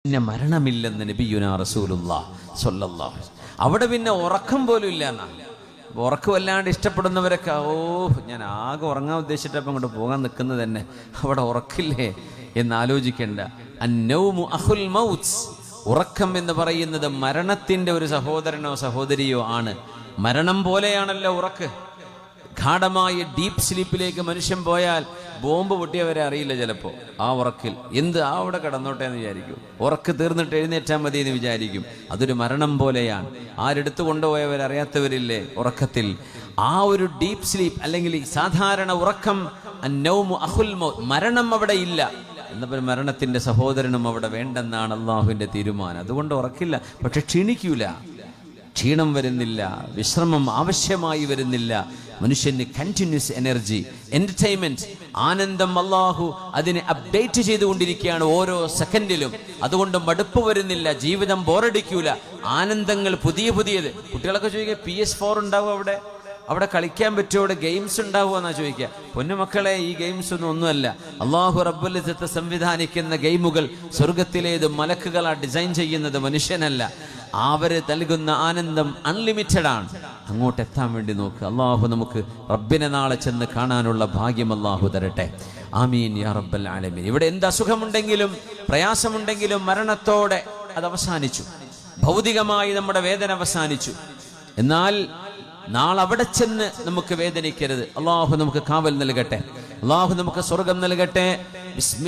പിന്നെ മരണമില്ലെന്ന് നബിയുനാ റസൂലുള്ളാഹി സ്വല്ലല്ലാഹു അലൈഹി വസല്ലം. അവിടെ പിന്നെ ഉറക്കം പോലും ഇല്ല എന്നാണ്. ഉറക്കം വല്ലാണ്ട് ഇഷ്ടപ്പെടുന്നവരൊക്കെ ഞാൻ ആകെ ഉറങ്ങാൻ ഉദ്ദേശിച്ചിട്ടപ്പം അങ്ങോട്ട് പോകാൻ നിൽക്കുന്നത് തന്നെ, അവിടെ ഉറക്കില്ലേ എന്നാലോചിക്കേണ്ട. അന്നൗമു അഖുൽ മൗത്ത്, ഉറക്കം എന്ന് പറയുന്നത് മരണത്തിൻ്റെ ഒരു സഹോദരനോ സഹോദരിയോ ആണ്. മരണം പോലെയാണല്ലോ ഉറക്ക്. ഗാഢമായ ഡീപ്പ് സ്ലീപ്പിലേക്ക് മനുഷ്യൻ പോയാൽ ബോംബ് പൊട്ടിയവരെ അറിയില്ല ചിലപ്പോൾ. ആ ഉറക്കിൽ അവിടെ കിടന്നോട്ടെ എന്ന് വിചാരിക്കും. ഉറക്ക് തീർന്നിട്ട് എഴുന്നേറ്റാൽ മതി എന്ന് വിചാരിക്കും. അതൊരു മരണം പോലെയാണ്. ആരെടുത്തു കൊണ്ടുപോയവരറിയാത്തവരില്ലേ ഉറക്കത്തിൽ. ആ ഒരു ഡീപ്പ് സ്ലീപ്പ് അല്ലെങ്കിൽ സാധാരണ ഉറക്കം, അന്നൗമു അഖുൽ മൗത്ത്, മരണം അവിടെ ഇല്ല. എന്നപ്പോൾ മരണത്തിൻ്റെ സഹോദരനും അവിടെ വേണ്ടെന്നാണ് അള്ളാഹുവിൻ്റെ തീരുമാനം. അതുകൊണ്ട് ഉറക്കില്ല, പക്ഷെ ക്ഷീണിക്കൂല, ക്ഷീണം വരുന്നില്ല, വിശ്രമം ആവശ്യമായി വരുന്നില്ല. മനുഷ്യന് കണ്ടിന്യൂസ് എനർജി, എന്റർടൈൻമെന്റ്, ആനന്ദം അള്ളാഹു അതിനെ അപ്ഡേറ്റ് ചെയ്തുകൊണ്ടിരിക്കുകയാണ് ഓരോ സെക്കൻഡിലും. അതുകൊണ്ട് മടുപ്പ് വരുന്നില്ല, ജീവിതം ബോറടിക്കൂല, ആനന്ദങ്ങൾ പുതിയ പുതിയത്. കുട്ടികളൊക്കെ ചോദിക്കുക PS4 ഉണ്ടാവും അവിടെ കളിക്കാൻ പറ്റുമോ, അവിടെ ഗെയിംസ് ഉണ്ടാവുക എന്നാ ചോദിക്കുക. പൊന്നുമക്കളെ, ഈ ഗെയിംസ് ഒന്നുമല്ല. അള്ളാഹു റബ്ബുൽ ഇസ്സത്ത് സംവിധാനിക്കുന്ന ഗെയിമുകൾ സ്വർഗത്തിലേത് മലക്കുകളാണ് ഡിസൈൻ ചെയ്യുന്നത്, മനുഷ്യനല്ല. അവര് നൽകുന്ന ആനന്ദം അൺലിമിറ്റഡ് ആണ്. അങ്ങോട്ട് എത്താൻ വേണ്ടി നോക്കുക. അള്ളാഹു നമുക്ക് റബ്ബിനെ നാളെ ചെന്ന് കാണാനുള്ള ഭാഗ്യം അള്ളാഹു തരട്ടെ. ആമീൻ യാ റബ്ബൽ ആലമീൻ. ഇവിടെ എന്ത് അസുഖമുണ്ടെങ്കിലും പ്രയാസമുണ്ടെങ്കിലും മരണത്തോടെ അത് അവസാനിച്ചു. ഭൗതികമായി നമ്മുടെ വേദന അവസാനിച്ചു. എന്നാൽ നാളെ അവിടെ ചെന്ന് നമുക്ക് വേദനിക്കരുത്. അള്ളാഹു നമുക്ക് കാവൽ നൽകട്ടെ. അള്ളാഹു നമുക്ക് സ്വർഗം നൽകട്ടെ. ബിസ്മില്ലാ